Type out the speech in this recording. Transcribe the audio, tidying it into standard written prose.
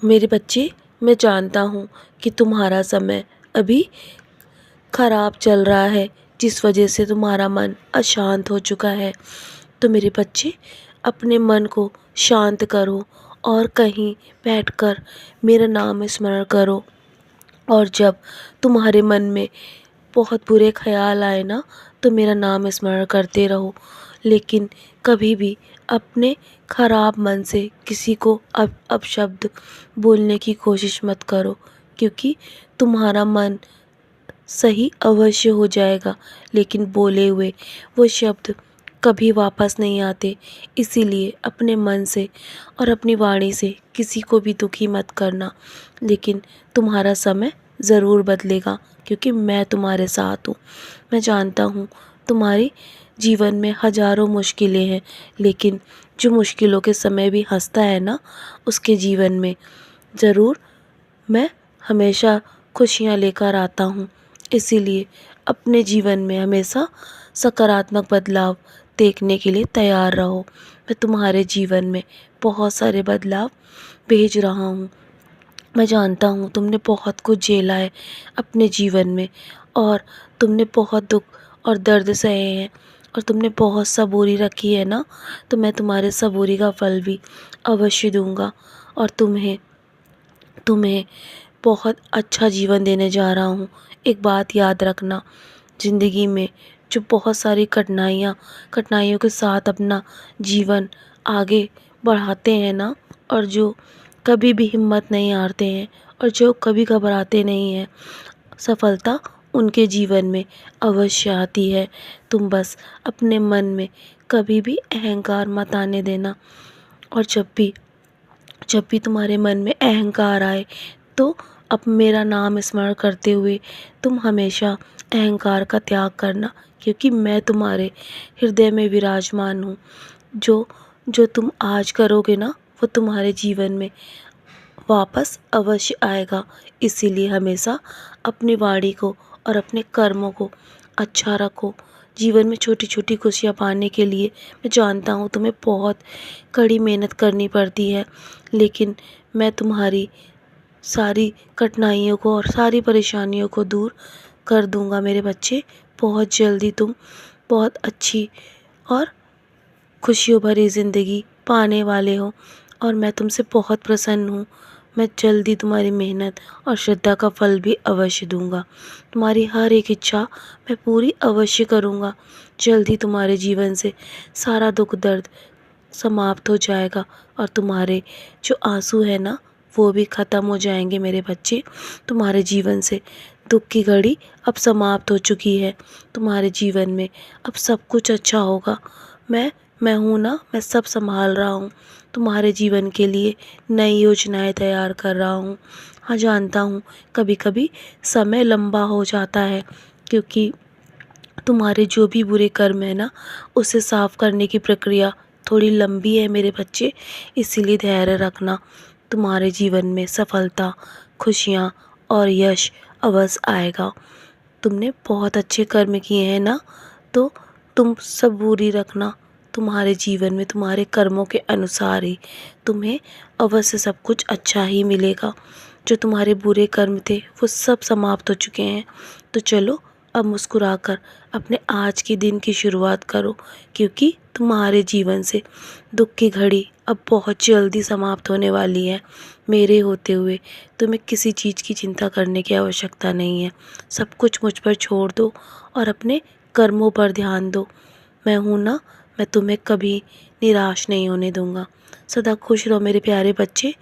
मेरे बच्चे, मैं जानता हूँ कि तुम्हारा समय अभी खराब चल रहा है, जिस वजह से तुम्हारा मन अशांत हो चुका है। तो मेरे बच्चे, अपने मन को शांत करो और कहीं बैठकर मेरा नाम स्मरण करो। और जब तुम्हारे मन में बहुत बुरे ख्याल आए ना, तो मेरा नाम स्मरण करते रहो। लेकिन कभी भी अपने खराब मन से किसी को अपशब्द बोलने की कोशिश मत करो, क्योंकि तुम्हारा मन सही अवश्य हो जाएगा, लेकिन बोले हुए वो शब्द कभी वापस नहीं आते। इसीलिए अपने मन से और अपनी वाणी से किसी को भी दुखी मत करना। लेकिन तुम्हारा समय ज़रूर बदलेगा, क्योंकि मैं तुम्हारे साथ हूँ। मैं जानता हूँ तुम्हारे जीवन में हज़ारों मुश्किलें हैं, लेकिन जो मुश्किलों के समय भी हंसता है ना, उसके जीवन में ज़रूर मैं हमेशा खुशियाँ लेकर आता हूँ। इसीलिए अपने जीवन में हमेशा सकारात्मक बदलाव देखने के लिए तैयार रहो। मैं तुम्हारे जीवन में बहुत सारे बदलाव भेज रहा हूँ। मैं जानता हूँ तुमने बहुत कुछ झेला है अपने जीवन में, और तुमने बहुत दुख और दर्द सहे हैं, और तुमने बहुत सबूरी रखी है ना। तो मैं तुम्हारे सबूरी का फल भी अवश्य दूंगा, और तुम्हें तुम्हें बहुत अच्छा जीवन देने जा रहा हूँ। एक बात याद रखना, ज़िंदगी में जो बहुत सारी कठिनाइयों के साथ अपना जीवन आगे बढ़ाते हैं ना, और जो कभी भी हिम्मत नहीं हारते हैं, और जो कभी घबराते नहीं हैं, सफलता उनके जीवन में अवश्य आती है। तुम बस अपने मन में कभी भी अहंकार मत आने देना। और जब भी तुम्हारे मन में अहंकार आए, तो अब मेरा नाम स्मरण करते हुए तुम हमेशा अहंकार का त्याग करना, क्योंकि मैं तुम्हारे हृदय में विराजमान हूँ। जो जो तुम आज करोगे ना, वो तुम्हारे जीवन में वापस अवश्य आएगा। इसीलिए हमेशा अपनी वाणी को और अपने कर्मों को अच्छा रखो। जीवन में छोटी छोटी खुशियाँ पाने के लिए मैं जानता हूँ तुम्हें बहुत कड़ी मेहनत करनी पड़ती है, लेकिन मैं तुम्हारी सारी कठिनाइयों को और सारी परेशानियों को दूर कर दूंगा मेरे बच्चे। बहुत जल्दी तुम बहुत अच्छी और खुशियों भरी ज़िंदगी पाने वाले हो, और मैं तुमसे बहुत प्रसन्न हूँ। मैं जल्दी तुम्हारी मेहनत और श्रद्धा का फल भी अवश्य दूंगा। तुम्हारी हर एक इच्छा मैं पूरी अवश्य करूँगा। जल्दी तुम्हारे जीवन से सारा दुख दर्द समाप्त हो जाएगा, और तुम्हारे जो आंसू है ना, वो भी ख़त्म हो जाएंगे मेरे बच्चे। तुम्हारे जीवन से दुख की घड़ी अब समाप्त हो चुकी है। तुम्हारे जीवन में अब सब कुछ अच्छा होगा। मैं हूँ ना, मैं सब संभाल रहा हूँ। तुम्हारे जीवन के लिए नई योजनाएं तैयार कर रहा हूँ। हाँ, जानता हूँ कभी कभी समय लंबा हो जाता है, क्योंकि तुम्हारे जो भी बुरे कर्म है ना, उसे साफ करने की प्रक्रिया थोड़ी लंबी है मेरे बच्चे। इसीलिए धैर्य रखना। तुम्हारे जीवन में सफलता, खुशियाँ और यश अवश्य आएगा। तुमने बहुत अच्छे कर्म किए हैं ना, तो तुम सबूरी रखना। तुम्हारे जीवन में तुम्हारे कर्मों के अनुसार ही तुम्हें अवश्य सब कुछ अच्छा ही मिलेगा। जो तुम्हारे बुरे कर्म थे वो सब समाप्त हो चुके हैं। तो चलो, अब मुस्कुराकर अपने आज के दिन की शुरुआत करो, क्योंकि तुम्हारे जीवन से दुख की घड़ी अब बहुत जल्दी समाप्त होने वाली है। मेरे होते हुए तुम्हें किसी चीज़ की चिंता करने की आवश्यकता नहीं है। सब कुछ मुझ पर छोड़ दो और अपने कर्मों पर ध्यान दो। मैं हूँ ना, मैं तुम्हें कभी निराश नहीं होने दूँगा। सदा खुश रहो मेरे प्यारे बच्चे।